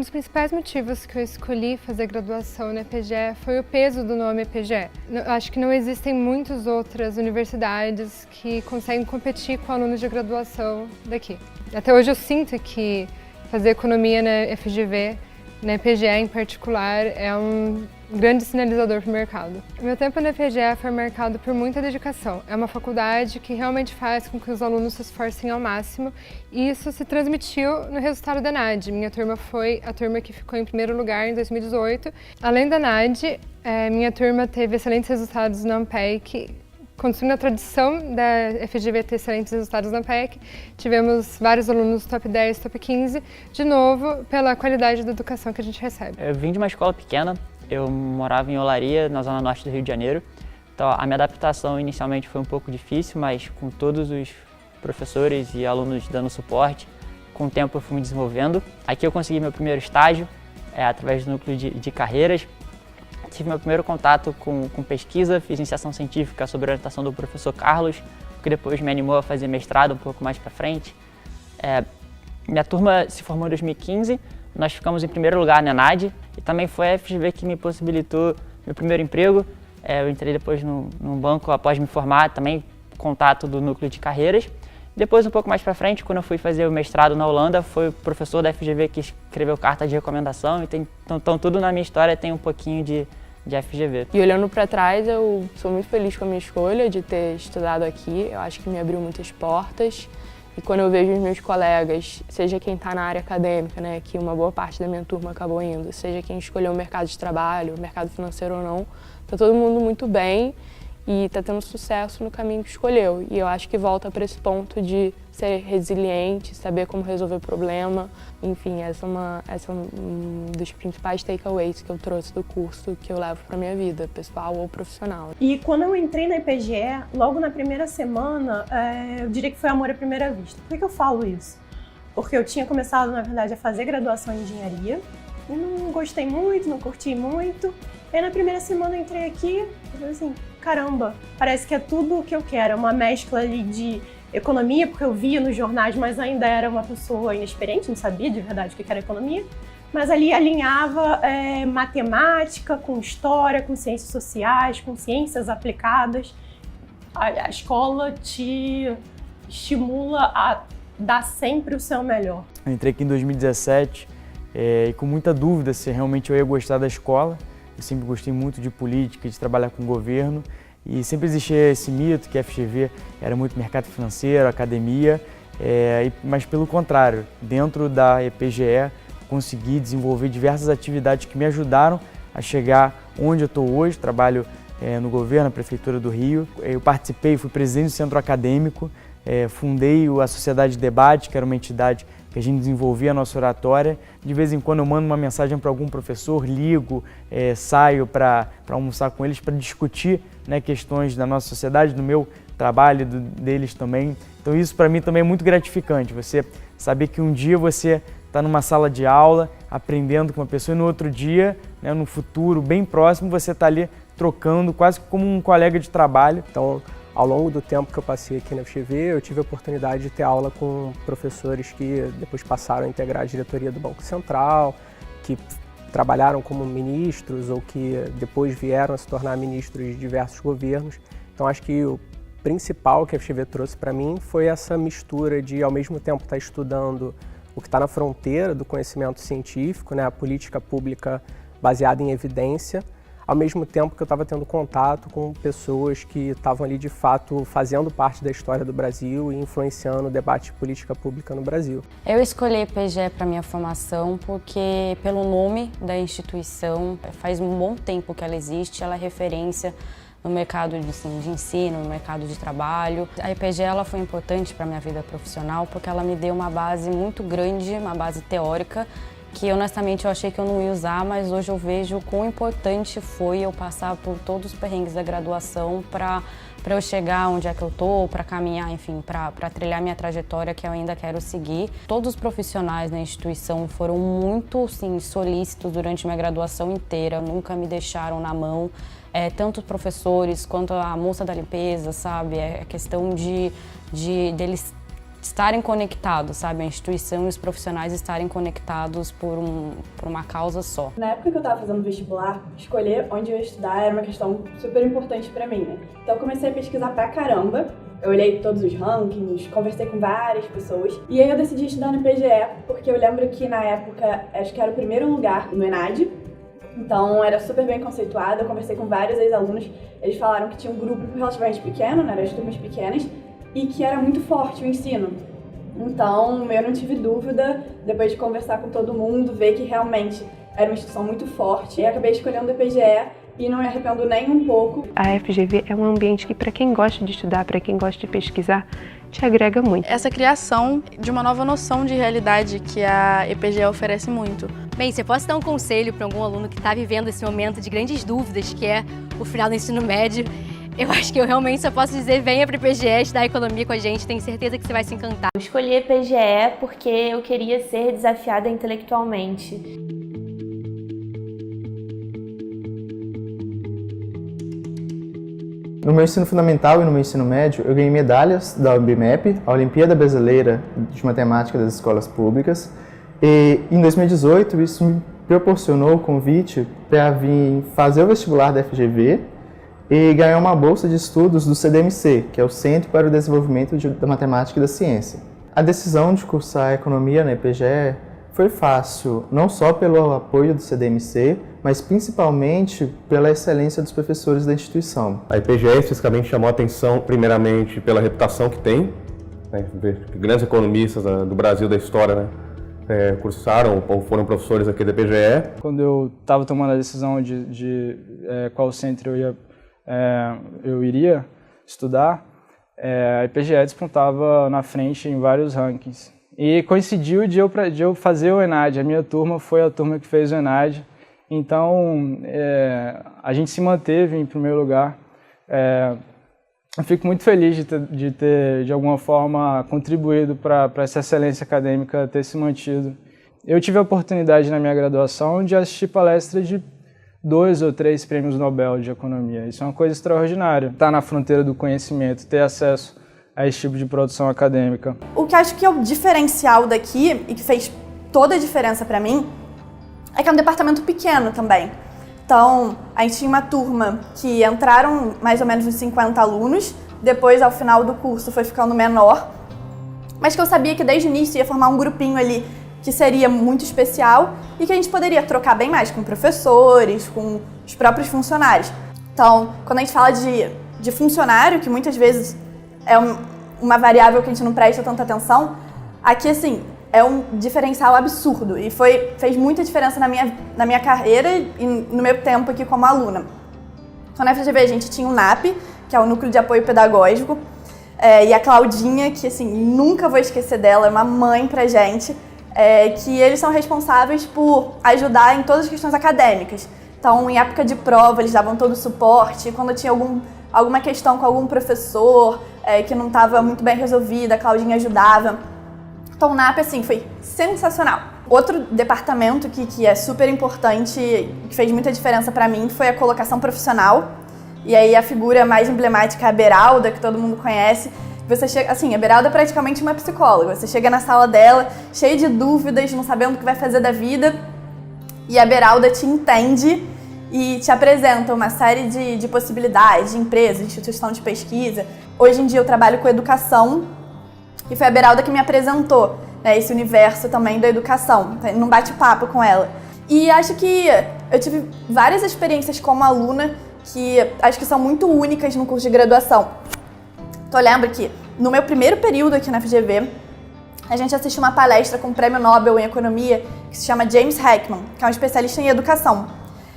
dos principais motivos que eu escolhi fazer graduação na EPGE foi o peso do nome EPGE. Acho que não existem muitas outras universidades que conseguem competir com alunos de graduação daqui. Até hoje eu sinto que fazer economia na FGV, na EPGE em particular, é um grande sinalizador para o mercado. Meu tempo na EPGE foi marcado por muita dedicação. É uma faculdade que realmente faz com que os alunos se esforcem ao máximo e isso se transmitiu no resultado da NAD. Minha turma foi a turma que ficou em primeiro lugar em 2018. Além da NAD, minha turma teve excelentes resultados na ANPEC. Continuando a tradição da FGV ter excelentes resultados na ANPEC, tivemos vários alunos top 10, top 15, de novo, pela qualidade da educação que a gente recebe. Eu vim de uma escola pequena, eu morava em Olaria, na zona norte do Rio de Janeiro, então a minha adaptação inicialmente foi um pouco difícil, mas com todos os professores e alunos dando suporte, com o tempo eu fui me desenvolvendo. Aqui eu consegui meu primeiro estágio, através do núcleo de carreiras. Tive meu primeiro contato com pesquisa, fiz iniciação científica sob orientação do professor Carlos, que depois me animou a fazer mestrado um pouco mais para frente. Minha turma se formou em 2015, nós ficamos em primeiro lugar na NAD e também foi a FGV que me possibilitou meu primeiro emprego. Eu entrei depois num banco após me formar, também contato do núcleo de carreiras. Depois, um pouco mais para frente, quando eu fui fazer o mestrado na Holanda, foi o professor da FGV que escreveu carta de recomendação. Então tudo na minha história tem um pouquinho de FGV. E olhando para trás, eu sou muito feliz com a minha escolha de ter estudado aqui. Eu acho que me abriu muitas portas. E quando eu vejo os meus colegas, seja quem está na área acadêmica, né, que uma boa parte da minha turma acabou indo, seja quem escolheu o mercado de trabalho, o mercado financeiro ou não, está todo mundo muito bem e está tendo sucesso no caminho que escolheu. E eu acho que volta para esse ponto de ser resiliente, saber como resolver problema. Enfim, essa é um dos principais takeaways que eu trouxe do curso que eu levo para minha vida, pessoal ou profissional. E quando eu entrei na EPGE, logo na primeira semana, eu diria que foi amor à primeira vista. Por que eu falo isso? Porque eu tinha começado, na verdade, a fazer graduação em engenharia e não gostei muito, não curti muito. E aí, na primeira semana eu entrei aqui e falei assim, caramba, parece que é tudo o que eu quero. É uma mescla ali de economia, porque eu via nos jornais, mas ainda era uma pessoa inexperiente, não sabia de verdade o que era economia. Mas ali alinhava matemática com história, com ciências sociais, com ciências aplicadas. A escola te estimula a dar sempre o seu melhor. Eu entrei aqui em 2017 e com muita dúvida se realmente eu ia gostar da escola. Eu sempre gostei muito de política, de trabalhar com o governo e sempre existia esse mito que a FGV era muito mercado financeiro, academia, mas pelo contrário, dentro da EPGE consegui desenvolver diversas atividades que me ajudaram a chegar onde eu estou hoje. Trabalho no governo, na Prefeitura do Rio. Eu participei, fui presidente do Centro Acadêmico, fundei a Sociedade de Debate, que era uma entidade que a gente desenvolvia a nossa oratória. De vez em quando eu mando uma mensagem para algum professor, ligo, saio para almoçar com eles para discutir, né, questões da nossa sociedade, do meu trabalho, deles também. Então isso para mim também é muito gratificante, você saber que um dia você está numa sala de aula, aprendendo com uma pessoa e no outro dia, né, no futuro bem próximo, você está ali trocando quase como um colega de trabalho. Então, ao longo do tempo que eu passei aqui na FGV, eu tive a oportunidade de ter aula com professores que depois passaram a integrar a diretoria do Banco Central, que trabalharam como ministros ou que depois vieram a se tornar ministros de diversos governos. Então acho que o principal que a FGV trouxe para mim foi essa mistura de, ao mesmo tempo, estar estudando o que está na fronteira do conhecimento científico, né, a política pública baseada em evidência, ao mesmo tempo que eu estava tendo contato com pessoas que estavam ali de fato fazendo parte da história do Brasil e influenciando o debate de política pública no Brasil. Eu escolhi a EPGE para minha formação porque, pelo nome da instituição, faz um bom tempo que ela existe, ela é referência no mercado de ensino, no mercado de trabalho. A EPGE ela foi importante para a minha vida profissional porque ela me deu uma base muito grande, uma base teórica, que honestamente eu achei que eu não ia usar, mas hoje eu vejo o quão importante foi eu passar por todos os perrengues da graduação para eu chegar onde é que eu tô, para caminhar, enfim, para trilhar minha trajetória que eu ainda quero seguir. Todos os profissionais na instituição foram muito, sim, solícitos durante minha graduação inteira, nunca me deixaram na mão. Tanto os professores quanto a moça da limpeza, sabe? É questão deles estarem conectados, sabe? A instituição e os profissionais estarem conectados por uma causa só. Na época que eu estava fazendo vestibular, escolher onde eu ia estudar era uma questão super importante para mim, né? Então eu comecei a pesquisar pra caramba. Eu olhei todos os rankings, conversei com várias pessoas. E aí eu decidi estudar no PGE, porque eu lembro que na época, acho que era o primeiro lugar no ENAD. Então era super bem conceituado, eu conversei com vários ex-alunos. Eles falaram que tinha um grupo relativamente pequeno, né, as turmas pequenas, e que era muito forte o ensino. Então eu não tive dúvida, depois de conversar com todo mundo, ver que realmente era uma instituição muito forte. E acabei escolhendo o PGE e não me arrependo nem um pouco. A FGV é um ambiente que, para quem gosta de estudar, para quem gosta de pesquisar, te agrega muito. Essa criação de uma nova noção de realidade que a EPGE oferece muito. Bem, se eu posso dar um conselho para algum aluno que está vivendo esse momento de grandes dúvidas, que é o final do ensino médio, eu acho que eu realmente só posso dizer, venha para a EPGE estudar economia com a gente, tenho certeza que você vai se encantar. Eu escolhi a EPGE porque eu queria ser desafiada intelectualmente. No meu ensino fundamental e no meu ensino médio, eu ganhei medalhas da OBMEP, a Olimpíada Brasileira de Matemática das Escolas Públicas, e em 2018 isso me proporcionou o convite para vir fazer o vestibular da FGV e ganhar uma bolsa de estudos do CDMC, que é o Centro para o Desenvolvimento da Matemática e da Ciência. A decisão de cursar Economia na EPGE foi fácil, não só pelo apoio do CDMC, mas principalmente pela excelência dos professores da instituição. A EPGE especificamente chamou a atenção, primeiramente, pela reputação que tem, né? Grandes economistas do Brasil, da história, né? Cursaram ou foram professores aqui da EPGE. Quando eu estava tomando a decisão de qual centro eu iria estudar, a EPGE despontava na frente em vários rankings. E coincidiu de eu fazer o ENAD, a minha turma foi a turma que fez o ENAD, então a gente se manteve em primeiro lugar. Eu fico muito feliz de ter, de alguma forma, contribuído para essa excelência acadêmica ter se mantido. Eu tive a oportunidade na minha graduação de assistir palestras de 2 ou 3 prêmios Nobel de Economia. Isso é uma coisa extraordinária. Estar na fronteira do conhecimento, ter acesso a esse tipo de produção acadêmica. O que acho que é o diferencial daqui, e que fez toda a diferença para mim, é que é um departamento pequeno também. Então, a gente tinha uma turma que entraram mais ou menos uns 50 alunos, depois, ao final do curso, foi ficando menor, mas que eu sabia que desde o início ia formar um grupinho ali que seria muito especial e que a gente poderia trocar bem mais com professores, com os próprios funcionários. Então, quando a gente fala de funcionário, que muitas vezes é uma variável que a gente não presta tanta atenção, aqui, assim, é um diferencial absurdo e fez muita diferença na minha carreira e no meu tempo aqui como aluna. Então, na FGV a gente tinha o NAP, que é o Núcleo de Apoio Pedagógico, e a Claudinha, que, assim, nunca vou esquecer dela, é uma mãe pra gente, que eles são responsáveis por ajudar em todas as questões acadêmicas. Então, em época de prova, eles davam todo o suporte, quando tinha alguma questão com algum professor que não estava muito bem resolvida, a Claudinha ajudava. Então o NAP, assim, foi sensacional. Outro departamento que é super importante, que fez muita diferença para mim, foi a colocação profissional. E aí a figura mais emblemática é a Beralda, que todo mundo conhece. Você chega, assim, a Beralda é praticamente uma psicóloga. Você chega na sala dela, cheio de dúvidas, não sabendo o que vai fazer da vida, e a Beralda te entende e te apresenta uma série de possibilidades, de empresas, de instituição de pesquisa. Hoje em dia eu trabalho com educação, e foi a Beralda que me apresentou, né, esse universo também da educação, num bate-papo com ela. E acho que eu tive várias experiências como aluna que acho que são muito únicas no curso de graduação. Então eu lembro que no meu primeiro período aqui na FGV, a gente assistiu uma palestra com o Prêmio Nobel em Economia, que se chama James Heckman, que é um especialista em educação.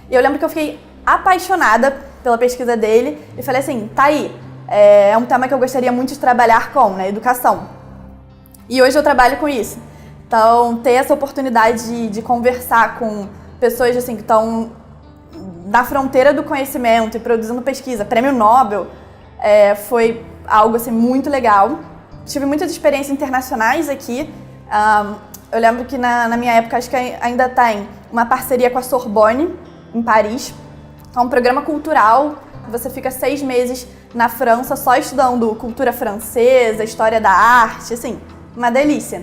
E eu lembro que eu fiquei apaixonada pela pesquisa dele e falei assim, tá aí, é um tema que eu gostaria muito de trabalhar com, né, educação. E hoje eu trabalho com isso. Então, ter essa oportunidade de conversar com pessoas assim, que estão na fronteira do conhecimento e produzindo pesquisa, Prêmio Nobel, foi algo assim, muito legal. Tive muitas experiências internacionais aqui. Eu lembro que na minha época, acho que ainda tem uma parceria com a Sorbonne, em Paris. É um programa cultural, você fica 6 meses na França só estudando cultura francesa, história da arte, assim, uma delícia.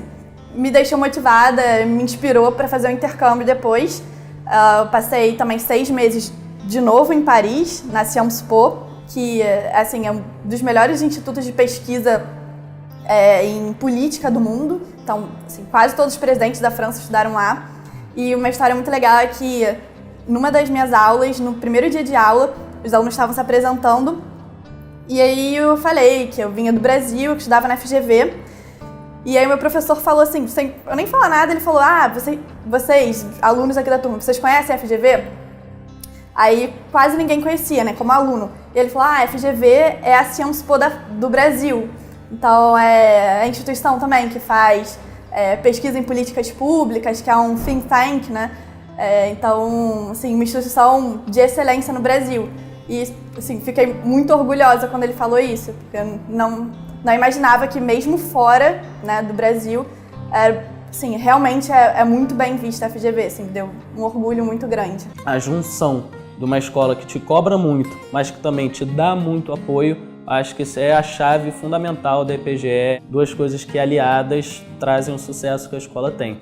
Me deixou motivada, me inspirou para fazer o intercâmbio depois. Eu passei também 6 meses de novo em Paris, na Sciences Po, que assim, é um dos melhores institutos de pesquisa em política do mundo. Então, assim, quase todos os presidentes da França estudaram lá. E uma história muito legal é que, numa das minhas aulas, no primeiro dia de aula, os alunos estavam se apresentando. E aí eu falei que eu vinha do Brasil, que estudava na FGV. E aí o meu professor falou assim, eu nem falei nada, ele falou, vocês, alunos aqui da turma, vocês conhecem a FGV? Aí quase ninguém conhecia, né, como aluno. E ele falou, a FGV é a Sciences Po do Brasil. Então é a instituição também que faz pesquisa em políticas públicas, que é um think tank, né? Então, assim, uma instituição de excelência no Brasil. E, assim, fiquei muito orgulhosa quando ele falou isso, porque eu não imaginava que mesmo fora, né, do Brasil, assim, realmente é muito bem vista a FGV, assim, deu um orgulho muito grande. A junção de uma escola que te cobra muito, mas que também te dá muito apoio, acho que isso é a chave fundamental da EPGE, duas coisas que aliadas trazem o sucesso que a escola tem.